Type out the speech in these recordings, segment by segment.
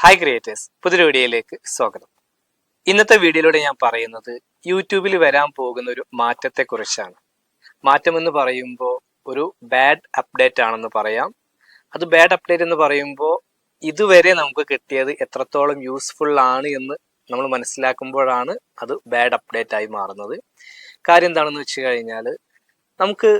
Hi creators, പുതിയൊരു വീഡിയോയിലേക്ക് സ്വാഗതം. ഇന്നത്തെ വീഡിയോയിലൂടെ ഞാൻ പറയുന്നത് യൂട്യൂബിൽ വരാൻ പോകുന്ന ഒരു മാറ്റത്തെക്കുറിച്ചാണ്. മാറ്റം എന്ന് പറയുമ്പോൾ ഒരു ബാഡ് അപ്ഡേറ്റ് ആണെന്ന് പറയാം. അത് ബാഡ് അപ്ഡേറ്റ് എന്ന് പറയുമ്പോൾ ഇതുവരെ നമുക്ക് കിട്ടിയത് എത്രത്തോളം യൂസ്ഫുൾ ആണ് എന്ന് നമ്മൾ മനസ്സിലാക്കുമ്പോഴാണ് അത് ബാഡ് അപ്ഡേറ്റ് ആയി മാറുന്നത്. കാര്യം എന്താണെന്ന് വെച്ച് കഴിഞ്ഞാൽ, നമുക്ക്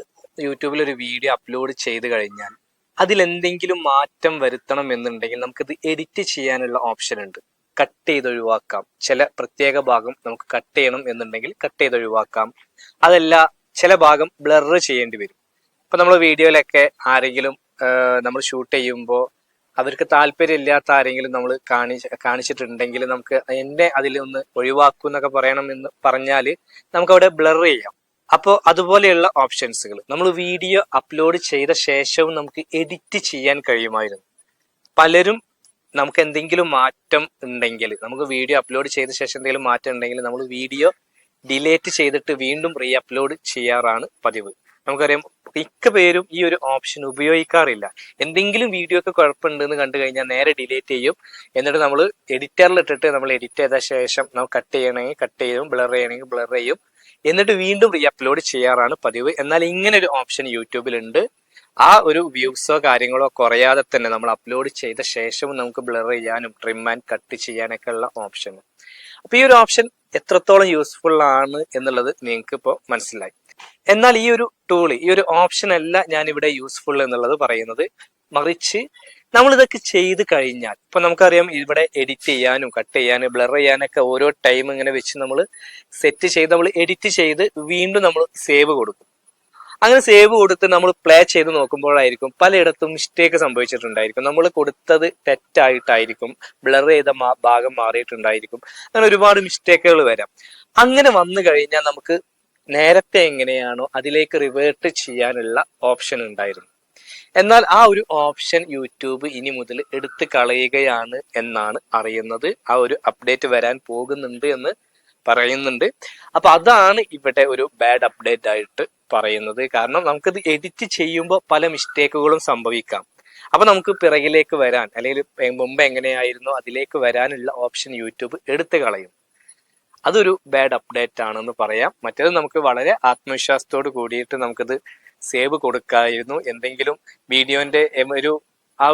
യൂട്യൂബിൽ ഒരു വീഡിയോ അപ്ലോഡ് ചെയ്ത് കഴിഞ്ഞാൽ അതിലെന്തെങ്കിലും മാറ്റം വരുത്തണം എന്നുണ്ടെങ്കിൽ നമുക്കിത് എഡിറ്റ് ചെയ്യാനുള്ള ഓപ്ഷൻ ഉണ്ട്. കട്ട് ചെയ്ത് ഒഴിവാക്കാം. ചില പ്രത്യേക ഭാഗം നമുക്ക് കട്ട് ചെയ്യണം എന്നുണ്ടെങ്കിൽ കട്ട് ചെയ്ത് ഒഴിവാക്കാം. അതല്ല, ചില ഭാഗം ബ്ലർ ചെയ്യേണ്ടി വരും. ഇപ്പൊ നമ്മൾ വീഡിയോയിലൊക്കെ ആരെങ്കിലും നമ്മൾ ഷൂട്ട് ചെയ്യുമ്പോൾ അവർക്ക് താല്പര്യമില്ലാത്ത ആരെങ്കിലും നമ്മൾ കാണിച്ചിട്ടുണ്ടെങ്കിൽ നമുക്ക് എന്നെ അതിലൊന്ന് ഒഴിവാക്കൂ എന്നൊക്കെ പറയണം എന്ന് പറഞ്ഞാൽ നമുക്ക് അവിടെ ബ്ലർ ചെയ്യാം. അപ്പോൾ അതുപോലെയുള്ള ഓപ്ഷൻസുകൾ നമ്മൾ വീഡിയോ അപ്ലോഡ് ചെയ്ത ശേഷവും നമുക്ക് എഡിറ്റ് ചെയ്യാൻ കഴിയുമായിരുന്നു. പലരും നമുക്ക് എന്തെങ്കിലും മാറ്റം ഉണ്ടെങ്കിൽ, നമുക്ക് വീഡിയോ അപ്ലോഡ് ചെയ്ത ശേഷം എന്തെങ്കിലും മാറ്റം ഉണ്ടെങ്കിൽ നമ്മൾ വീഡിയോ ഡിലേറ്റ് ചെയ്തിട്ട് വീണ്ടും റീ അപ്ലോഡ് ചെയ്യാറാണ് പതിവ്. നമുക്കറിയാം, മിക്ക പേരും ഈ ഒരു ഓപ്ഷൻ ഉപയോഗിക്കാറില്ല. എന്തെങ്കിലും വീഡിയോ ഒക്കെ കുഴപ്പമുണ്ടെന്ന് കണ്ടു കഴിഞ്ഞാൽ നേരെ ഡിലേറ്റ് ചെയ്യും. എന്നിട്ട് നമ്മൾ എഡിറ്ററിലിട്ടിട്ട് നമ്മൾ എഡിറ്റ് ചെയ്ത ശേഷം നമ്മൾ കട്ട് ചെയ്യണമെങ്കിൽ കട്ട് ചെയ്യും, ബ്ലർ ചെയ്യണമെങ്കിൽ ബ്ലർ ചെയ്യും, എന്നിട്ട് വീണ്ടും റീ അപ്ലോഡ് ചെയ്യാറാണ് പതിവ്. എന്നാൽ ഇങ്ങനെ ഒരു ഓപ്ഷൻ യൂട്യൂബിലുണ്ട്. ആ ഒരു വ്യൂസോ കാര്യങ്ങളോ കുറയാതെ തന്നെ നമ്മൾ അപ്ലോഡ് ചെയ്ത ശേഷവും നമുക്ക് ബ്ലർ ചെയ്യാനും ട്രിം ആൻഡ് കട്ട് ചെയ്യാനൊക്കെ ഉള്ള ഓപ്ഷൻ. അപ്പൊ ഈ ഒരു ഓപ്ഷൻ എത്രത്തോളം യൂസ്ഫുൾ ആണ് എന്നുള്ളത് നിങ്ങൾക്ക് ഇപ്പോൾ മനസ്സിലായി. എന്നാൽ ഈ ഒരു ടൂള്, ഈ ഒരു ഓപ്ഷൻ അല്ല ഞാൻ ഇവിടെ യൂസ്ഫുൾ എന്നുള്ളത് പറയുന്നത്. മറിച്ച് നമ്മൾ ഇതൊക്കെ ചെയ്ത് കഴിഞ്ഞാൽ, ഇപ്പൊ നമുക്കറിയാം ഇവിടെ എഡിറ്റ് ചെയ്യാനും കട്ട് ചെയ്യാനും ബ്ലർ ചെയ്യാനൊക്കെ ഓരോ ടൈം ഇങ്ങനെ വെച്ച് നമ്മൾ സെറ്റ് ചെയ്ത് നമ്മൾ എഡിറ്റ് ചെയ്ത് വീണ്ടും നമ്മൾ സേവ് കൊടുക്കും. അങ്ങനെ സേവ് കൊടുത്ത് നമ്മൾ പ്ലേ ചെയ്ത് നോക്കുമ്പോഴായിരിക്കും പലയിടത്തും മിസ്റ്റേക്ക് സംഭവിച്ചിട്ടുണ്ടായിരിക്കും. നമ്മൾ കൊടുത്തത് തെറ്റായിട്ടായിരിക്കും, ബ്ലർ ചെയ്ത ഭാഗം മാറിയിട്ടുണ്ടായിരിക്കും. അങ്ങനെ ഒരുപാട് മിസ്റ്റേക്കുകൾ വരാം. അങ്ങനെ വന്നു കഴിഞ്ഞാൽ നമുക്ക് നേരത്തെ എങ്ങനെയാണോ അതിലേക്ക് റിവേർട്ട് ചെയ്യാനുള്ള ഓപ്ഷൻ ഉണ്ടായിരുന്നു. എന്നാൽ ആ ഒരു ഓപ്ഷൻ യൂട്യൂബ് ഇനി മുതൽ എടുത്തു കളയുകയാണ് എന്നാണ് അറിയുന്നത്. ആ ഒരു അപ്ഡേറ്റ് വരാൻ പോകുന്നുണ്ട് എന്ന് പറയുന്നുണ്ട്. അപ്പൊ അതാണ് ഇവിടെ ഒരു ബാഡ് അപ്ഡേറ്റ് ആയിട്ട് പറയുന്നത്. കാരണം നമുക്കിത് എഡിറ്റ് ചെയ്യുമ്പോൾ പല മിസ്റ്റേക്കുകളും സംഭവിക്കാം. അപ്പൊ നമുക്ക് പിറകിലേക്ക് വരാൻ, അല്ലെങ്കിൽ മുമ്പ് എങ്ങനെയായിരുന്നോ അതിലേക്ക് വരാനുള്ള ഓപ്ഷൻ യൂട്യൂബ് എടുത്തു കളയും. അതൊരു ബാഡ് അപ്ഡേറ്റ് ആണെന്ന് പറയാം. മറ്റേത് നമുക്ക് വളരെ ആത്മവിശ്വാസത്തോട് കൂടിയിട്ട് നമുക്കിത് സേവ് കൊടുക്കായിരുന്നു. എന്തെങ്കിലും വീഡിയോന്റെ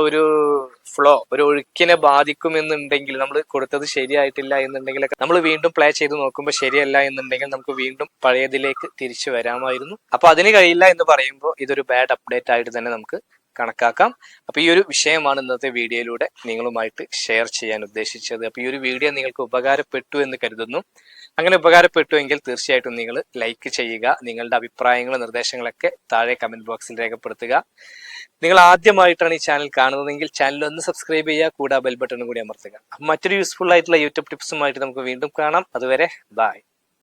ഒരു ഫ്ലോ, ഒരു ഒഴുക്കിനെ ബാധിക്കുമെന്നുണ്ടെങ്കിൽ, നമ്മൾ കൊടുത്തത് ശരിയായിട്ടില്ല എന്നുണ്ടെങ്കിലൊക്കെ നമ്മൾ വീണ്ടും പ്ലേ ചെയ്ത് നോക്കുമ്പോൾ ശരിയല്ല എന്നുണ്ടെങ്കിൽ നമുക്ക് വീണ്ടും പഴയതിലേക്ക് തിരിച്ചു വരാമായിരുന്നു. അപ്പൊ അതിന് കഴിയില്ല എന്ന് പറയുമ്പോൾ ഇതൊരു ബാഡ് അപ്ഡേറ്റ് ആയിട്ട് തന്നെ നമുക്ക് കണക്കാക്കാം. അപ്പൊ ഈ ഒരു വിഷയമാണ് ഇന്നത്തെ വീഡിയോയിലൂടെ നിങ്ങളുമായിട്ട് ഷെയർ ചെയ്യാൻ ഉദ്ദേശിച്ചത്. അപ്പൊ ഈ ഒരു വീഡിയോ നിങ്ങൾക്ക് ഉപകാരപ്പെട്ടു എന്ന് കരുതുന്നു. അങ്ങനെ ഉപകാരപ്പെട്ടുവെങ്കിൽ തീർച്ചയായിട്ടും നിങ്ങൾ ലൈക്ക് ചെയ്യുക. നിങ്ങളുടെ അഭിപ്രായങ്ങളും നിർദ്ദേശങ്ങളൊക്കെ താഴെ കമന്റ് ബോക്സിൽ രേഖപ്പെടുത്തുക. നിങ്ങൾ ആദ്യമായിട്ടാണ് ഈ ചാനൽ കാണുന്നതെങ്കിൽ ചാനൽ ഒന്ന് സബ്സ്ക്രൈബ് ചെയ്യുക, കൂടെ ബെൽ ബട്ടണും കൂടി അമർത്തുക. മറ്റൊരു യൂസ്ഫുൾ ആയിട്ടുള്ള യൂട്യൂബ് ടിപ്സുമായിട്ട് നമുക്ക് വീണ്ടും കാണാം. അതുവരെ ബൈ.